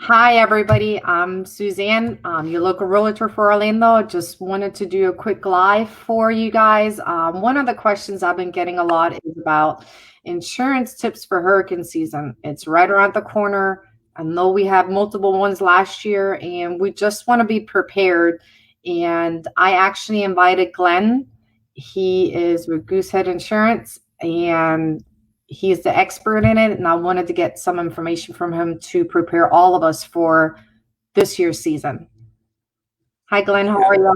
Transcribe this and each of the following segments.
Hi, everybody. I'm Suzanne, your local realtor for Orlando. Just wanted to do a quick live for you guys. One of the questions I've been getting a lot is about insurance tips for hurricane season. It's right around the corner. I know we had multiple ones last year, and we just want to be prepared. And I actually invited Glenn. He is with Goosehead Insurance, and he's the expert in it, and I wanted to get some information from him to prepare all of us for this year's season. Hi, Glenn. How are you?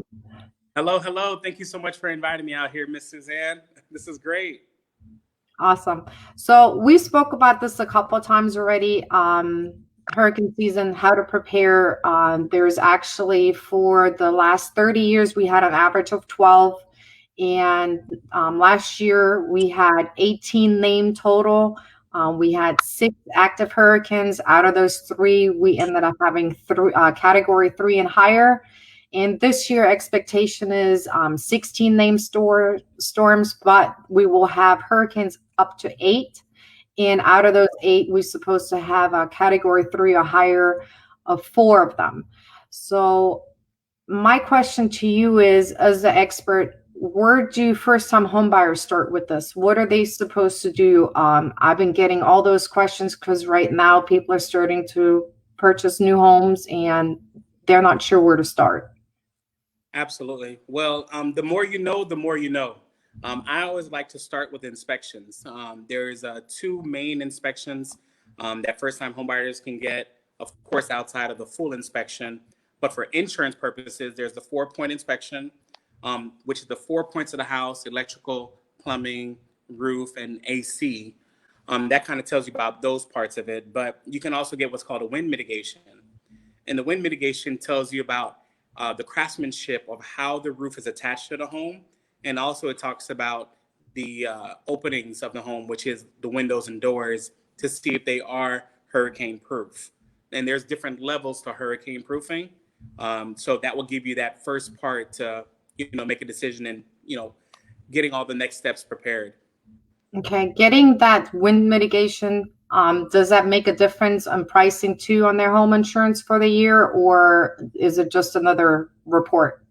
Hello, hello. Thank you so much for inviting me out here, Miss Suzanne. This is great. Awesome. So we spoke about this a couple of times already. Hurricane season, how to prepare. There's actually for the last 30 years, we had an average of 12. And last year we had 18 named total. We had 6 active hurricanes. Out of those 3, we ended up having category 3 and higher. And this year, expectation is 16 named storms, but we will have hurricanes up to 8. And out of those 8, we're supposed to have a category 3 or higher of 4 of them. So my question to you is, as the expert, where do first-time homebuyers start with this? What are they supposed to do? I've been getting all those questions because right now people are starting to purchase new homes and they're not sure where to start. Absolutely. Well, the more you know, the more you know. I always like to start with inspections. There's 2 main inspections that first-time homebuyers can get, of course, outside of the full inspection. But for insurance purposes, there's the 4-point inspection, which is the 4 points of the house: electrical, plumbing, roof, and AC. That kind of tells you about those parts of it. But you can also get what's called a wind mitigation. And the wind mitigation tells you about the craftsmanship of how the roof is attached to the home. And also, it talks about the openings of the home, which is the windows and doors, to see if they are hurricane proof. And there's different levels to hurricane proofing. So that will give you that first part to, make a decision and, getting all the next steps prepared. Okay, getting that wind mitigation, does that make a difference on pricing too on their home insurance for the year, or is it just another report?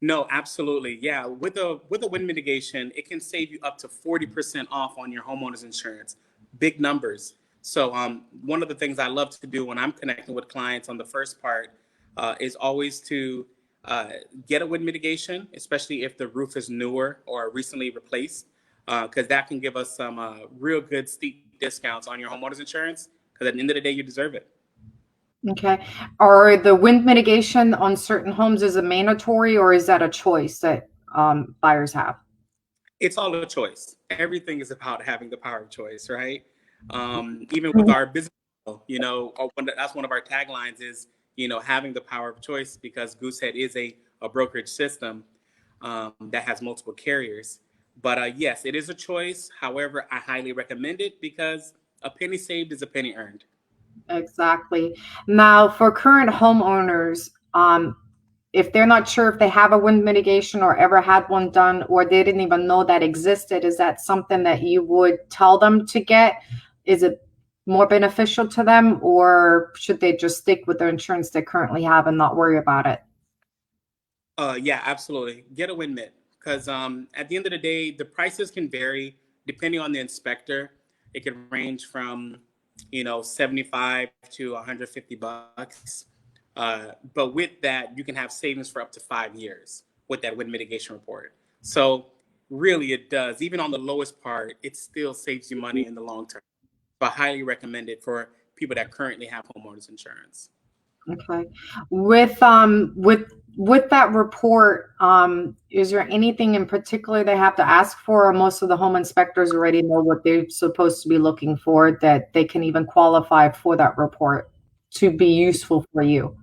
No, absolutely. Yeah, with a wind mitigation, it can save you up to 40% off on your homeowner's insurance. Big numbers. So one of the things I love to do when I'm connecting with clients on the first part is always to get a wind mitigation, especially if the roof is newer or recently replaced, because that can give us some real good steep discounts on your homeowner's insurance. Because at the end of the day, you deserve it. Okay. Are the wind mitigation on certain homes is a mandatory, or is that a choice that buyers have? It's all a choice. Everything is about having the power of choice, right? Even with our business, that's one of our taglines is, having the power of choice, because Goosehead is a brokerage system that has multiple carriers. But yes, it is a choice. However, I highly recommend it because a penny saved is a penny earned. Exactly. Now, for current homeowners, if they're not sure if they have a wind mitigation or ever had one done, or they didn't even know that existed, is that something that you would tell them to get? Is it more beneficial to them, or should they just stick with the insurance they currently have and not worry about it? Yeah, absolutely. Get a win mitt because at the end of the day, the prices can vary depending on the inspector. It can range from 75 to 150 bucks. But with that, you can have savings for up to 5 years with that wind mitigation report. So really, it does. Even on the lowest part, it still saves you money in the long term. So I highly recommend it for people that currently have homeowners insurance. Okay. With that report, is there anything in particular they have to ask for, or most of the home inspectors already know what they're supposed to be looking for, that they can even qualify for that report to be useful for you?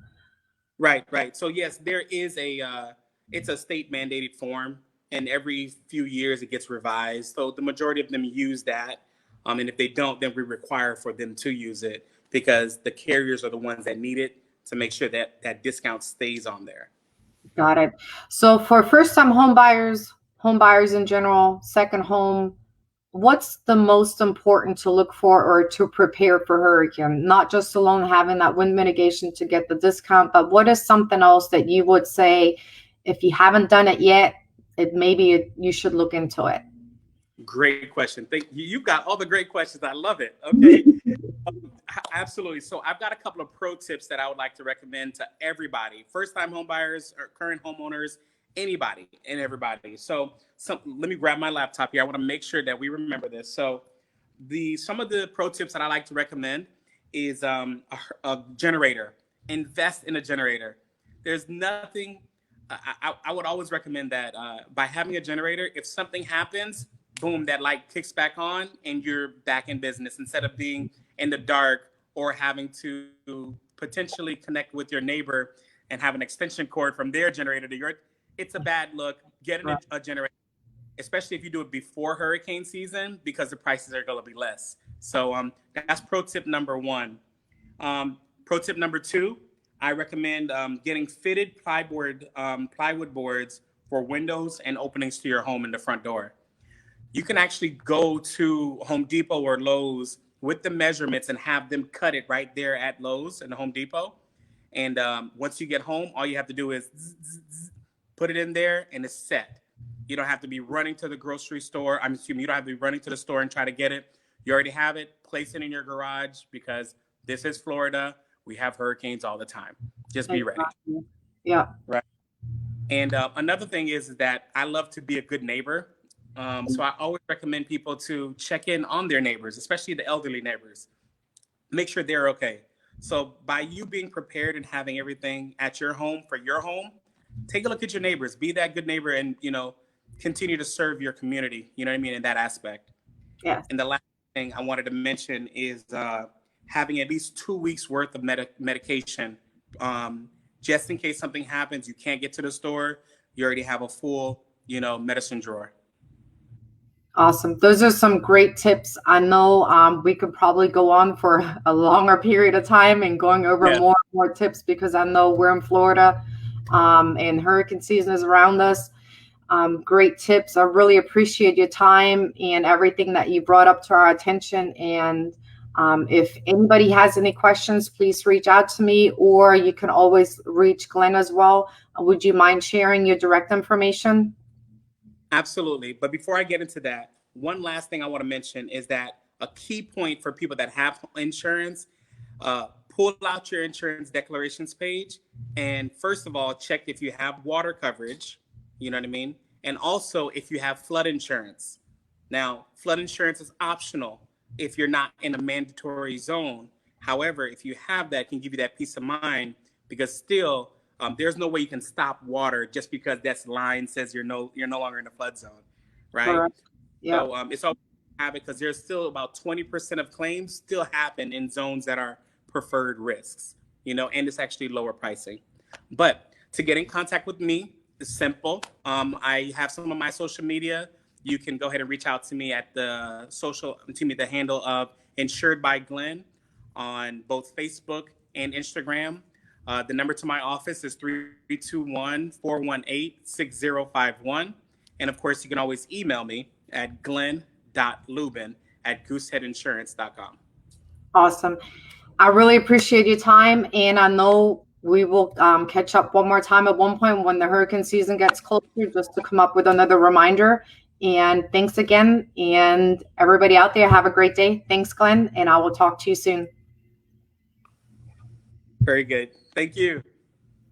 Right, right. So yes, there is it's a state mandated form, and every few years it gets revised. So the majority of them use that, and if they don't, then we require for them to use it because the carriers are the ones that need it to make sure that that discount stays on there. Got it. So for first time home buyers in general, second home, what's the most important to look for or to prepare for hurricane? Not just alone having that wind mitigation to get the discount, but what is something else that you would say if you haven't done it yet, you should look into it? Great question. Thank you. You've got all the great questions. I love it. Okay. Absolutely. So I've got a couple of pro tips that I would like to recommend to everybody, first-time home buyers or current homeowners, anybody and everybody. So let me grab my laptop here. I want to make sure that we remember this. So some of the pro tips that I like to recommend is a generator. Invest in a generator. There's nothing. I would always recommend that by having a generator, if something happens, boom, that light kicks back on and you're back in business instead of being in the dark or having to potentially connect with your neighbor and have an extension cord from their generator to yours. It's a bad look. Getting a generator, especially if you do it before hurricane season, because the prices are going to be less. So that's pro tip number one. Pro tip number two, I recommend getting fitted plywood boards for windows and openings to your home in the front door. You can actually go to Home Depot or Lowe's with the measurements and have them cut it right there at Lowe's and Home Depot. And once you get home, all you have to do is put it in there and it's set. You don't have to be running to the grocery store. You don't have to be running to the store and try to get it. You already have it. Place it in your garage because this is Florida. We have hurricanes all the time. Just be ready. Yeah. Right. And another thing is that I love to be a good neighbor. So I always recommend people to check in on their neighbors, especially the elderly neighbors. Make sure they're okay. So by you being prepared and having everything at your home for your home, take a look at your neighbors. Be that good neighbor and, continue to serve your community, you know what I mean, in that aspect. Yeah. And the last thing I wanted to mention is having at least 2 weeks worth of medication. Just in case something happens, you can't get to the store, you already have a full, medicine drawer. Awesome. Those are some great tips. I know we could probably go on for a longer period of time and going over more and more tips because I know we're in Florida and hurricane season is around us. Great tips. I really appreciate your time and everything that you brought up to our attention. And if anybody has any questions, please reach out to me, or you can always reach Glenn as well. Would you mind sharing your direct information? Absolutely. But before I get into that, one last thing I want to mention is that a key point for people that have insurance, pull out your insurance declarations page. And first of all, check if you have water coverage, you know what I mean? And also if you have flood insurance. Now, flood insurance is optional if you're not in a mandatory zone. However, if you have that, it can give you that peace of mind because still, there's no way you can stop water just because that line says you're no longer in a flood zone, right? Yeah. So it's all have it because there's still about 20% of claims still happen in zones that are preferred risks, and it's actually lower pricing. But to get in contact with me, it's simple. I have some of my social media. You can go ahead and reach out to me at the handle of Insured by Glenn on both Facebook and Instagram. The number to my office is 321-418-6051. And of course, you can always email me at glenn.lubin@gooseheadinsurance.com. Awesome. I really appreciate your time. And I know we will catch up one more time at one point when the hurricane season gets closer, just to come up with another reminder. And thanks again. And everybody out there, have a great day. Thanks, Glenn. And I will talk to you soon. Very good. Thank you.